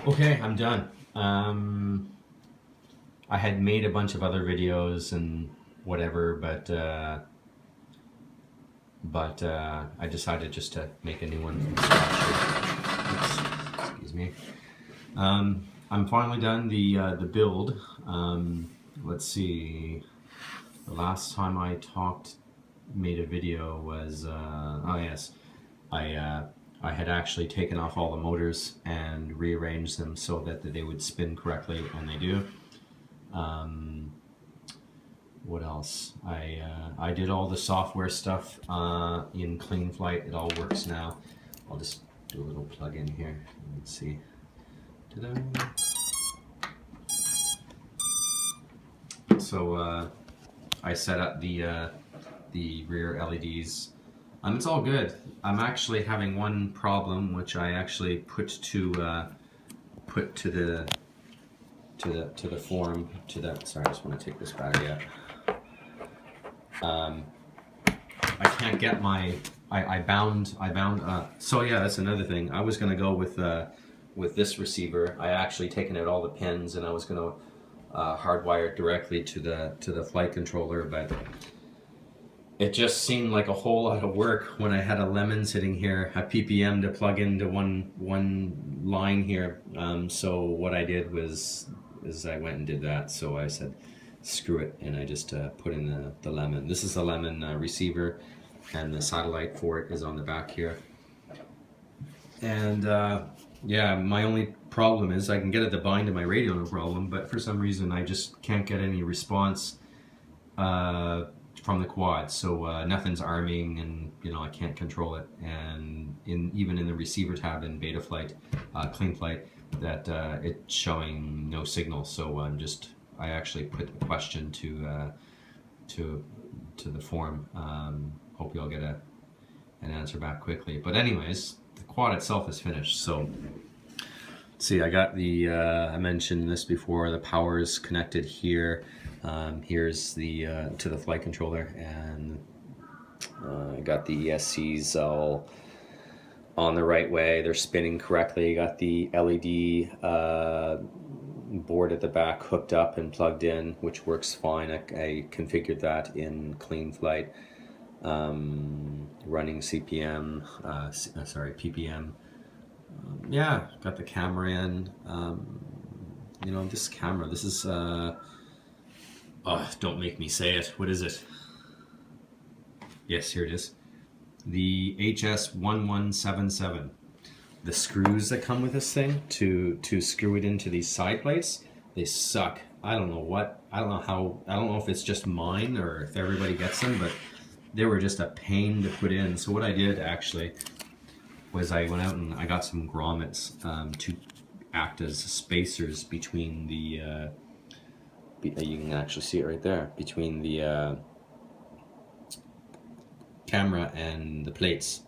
Okay, I'm done. I had made a bunch of other videos and whatever, but I decided just to make a new one from scratch. Oops, excuse me. I'm finally done the build. Let's see. The last time I made a video was oh yes, I had actually taken off all the motors and rearranged them so that they would spin correctly, and they do. What else? I did all the software stuff in CleanFlight. It all works now. I'll just do a little plug in here. Let's see. Ta-da. So I set up the rear LEDs. It's all good. I'm actually having one problem, which I actually put to the form to the. Sorry, I just want to take this battery out. I can't get my. I bound. So yeah, that's another thing. I was gonna go with this receiver. I actually taken out all the pins, and I was gonna hardwire it directly to the flight controller, but it just seemed like a whole lot of work when I had a lemon sitting here, a PPM to plug into one line here. So what I did was I went and did that. So I said, screw it, and I just put in the lemon. This is the lemon receiver, and the satellite for it is on the back here. And yeah, my only problem is I can get it to bind to my radio, no problem, but for some reason I just can't get any response from the quad, so nothing's arming, and I can't control it. And even in the receiver tab in Betaflight, CleanFlight, that it's showing no signal. So I actually put a question to the forum. Hope you'll get an answer back quickly. But anyways, the quad itself is finished. So see, I got the I mentioned this before. The power is connected here. Here's the to the flight controller, and I got the ESCs all on the right way. They're spinning correctly. Got the LED board at the back hooked up and plugged in, which works fine. I configured that in CleanFlight, running CPM, PPM. Yeah, got the camera in. This camera, this is don't make me say it. What is it? Yes, here it is. The HS1177. The screws that come with this thing to screw it into these side plates, they suck. I don't know if it's just mine or if everybody gets them, but they were just a pain to put in. So what I did actually was I went out and I got some grommets to act as spacers between the you can actually see it right there, between the camera and the plates.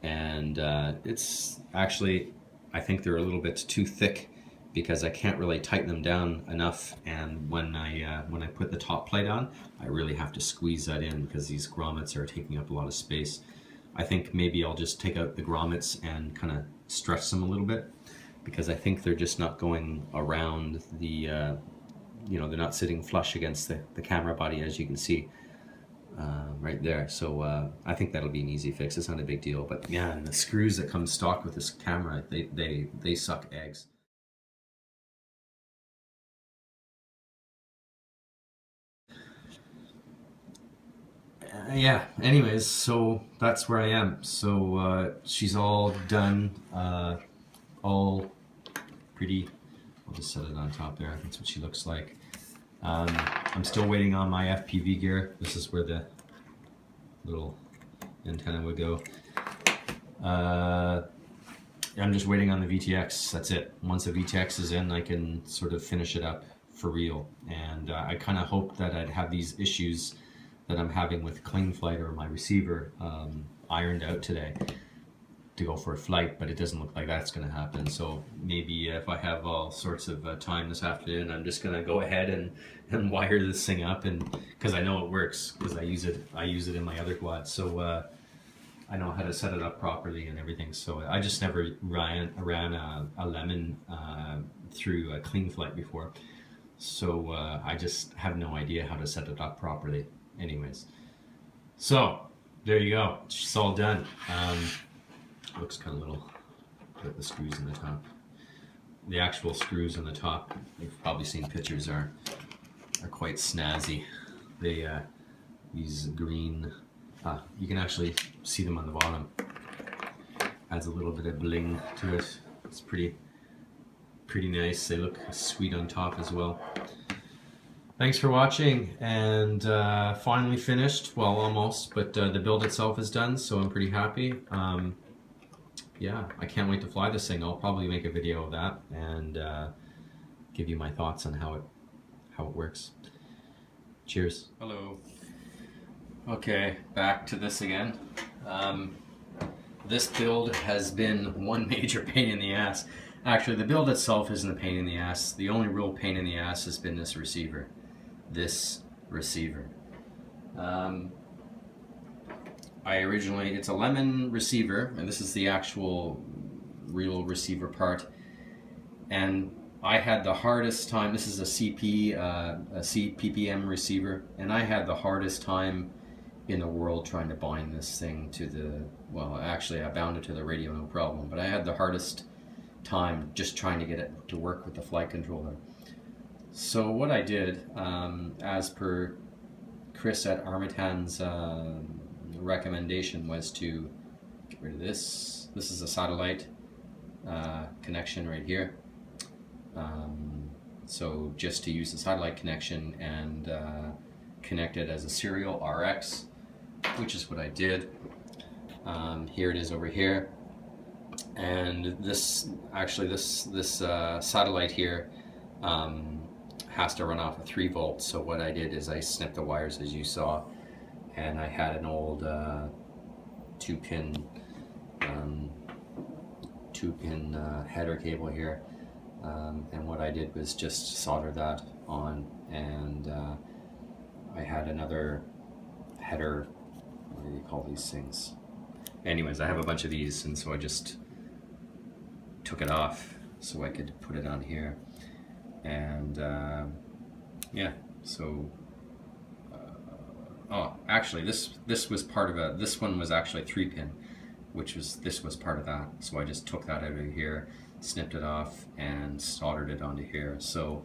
And it's actually, I think they're a little bit too thick because I can't really tighten them down enough. And when I put the top plate on, I really have to squeeze that in because these grommets are taking up a lot of space. I think maybe I'll just take out the grommets and kind of stretch them a little bit, because I think they're just not going around the they're not sitting flush against the camera body, as you can see right there. So I think that'll be an easy fix. It's not a big deal, but yeah, and the screws that come stock with this camera, they suck eggs. Yeah, anyways, so that's where I am. So she's all done, all pretty. I'll just set it on top there. That's what she looks like. I'm still waiting on my FPV gear. This is where the little antenna would go. I'm just waiting on the VTX. That's it. Once the VTX is in, I can sort of finish it up for real. And I kind of hoped that I'd have these issues that I'm having with CleanFlight or my receiver ironed out today to go for a flight, but it doesn't look like that's going to happen. So maybe if I have all sorts of time this afternoon, I'm just going to go ahead and wire this thing up, and because I know it works, because I use it in my other quad. So I know how to set it up properly and everything. So I just never ran a lemon through a clean flight before. So I just have no idea how to set it up properly. Anyways, so there you go. It's all done. Looks kind of little. Put the screws in the top. The actual screws on the top, you've probably seen pictures, are quite snazzy. They these green. You can actually see them on the bottom. Adds a little bit of bling to it. It's pretty nice. They look sweet on top as well. Thanks for watching, and finally finished. Well, almost, but the build itself is done, so I'm pretty happy. Yeah, I can't wait to fly this thing. I'll probably make a video of that and give you my thoughts on how it works. Cheers. Hello. Okay, back to this again. This build has been one major pain in the ass. Actually, the build itself isn't a pain in the ass. The only real pain in the ass has been this receiver. It's a lemon receiver, and this is the actual real receiver part. And I had the hardest time. This is a CPPM receiver, and I had the hardest time in the world trying to bind this thing to the, well, actually I bound it to the radio, no problem, but I had the hardest time just trying to get it to work with the flight controller. So what I did, as per Chris at Armattan's recommendation, was to get rid of this. This is a satellite connection right here. So just to use the satellite connection and connect it as a serial RX, which is what I did. Here it is over here, and this satellite here has to run off of 3 volts. So what I did is I snipped the wires, as you saw, and I had an old 2-pin header cable here, and what I did was just solder that on, and I had another header. What do you call these things? Anyways, I have a bunch of these, and so I just took it off so I could put it on here. And yeah, so oh, actually this was part of a, this one was actually 3-pin, this was part of that. So I just took that out of here, snipped it off, and soldered it onto here. So,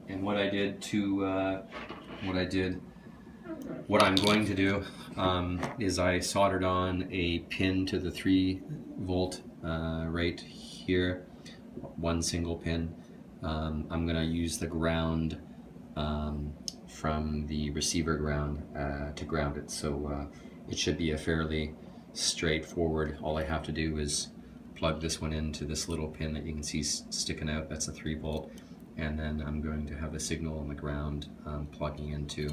and what I'm going to do is I soldered on a pin to the 3-volt right here, one single pin. I'm going to use the ground from the receiver ground to ground it. So it should be a fairly straightforward. All I have to do is plug this one into this little pin that you can see sticking out. That's a 3-volt. And then I'm going to have a signal on the ground plugging into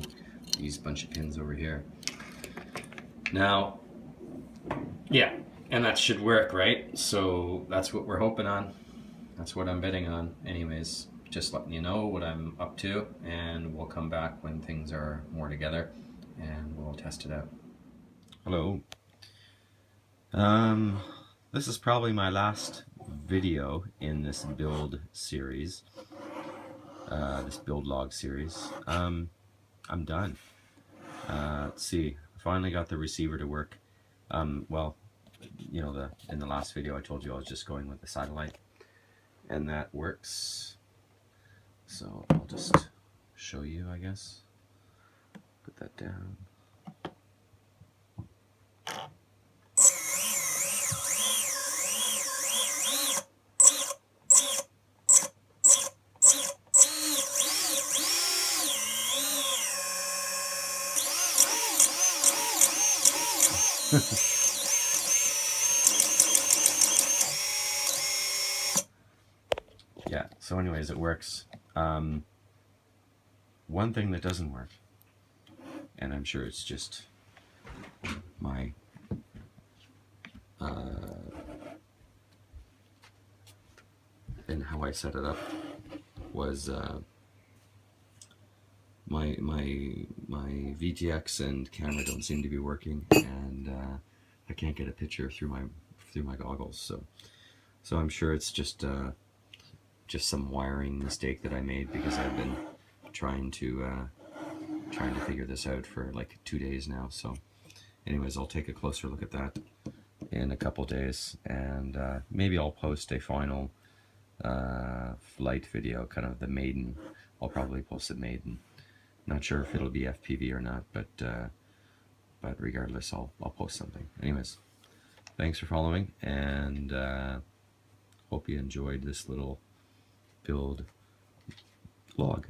these bunch of pins over here. Now, yeah, and that should work, right? So that's what we're hoping on. That's what I'm betting on. Anyways, just letting you know what I'm up to, and we'll come back when things are more together and we'll test it out. Hello. This is probably my last video in this build series, this build log series. I'm done. Let's see, I finally got the receiver to work. Well, you know, in the last video I told you I was just going with the satellite, and that works. So I'll just show you, I guess. Put that down. Yeah, so anyways, it works. One thing that doesn't work, and I'm sure it's just my and how I set it up, was my VTX and camera don't seem to be working, and I can't get a picture through my goggles. So I'm sure it's just some wiring mistake that I made, because I've been trying to figure this out for like 2 days now. So anyways, I'll take a closer look at that in a couple days, and maybe I'll post a final flight video, kind of the maiden. I'll probably post the maiden. Not sure if it'll be FPV or not, but regardless, I'll post something. Anyways, thanks for following, and hope you enjoyed this little build vlog.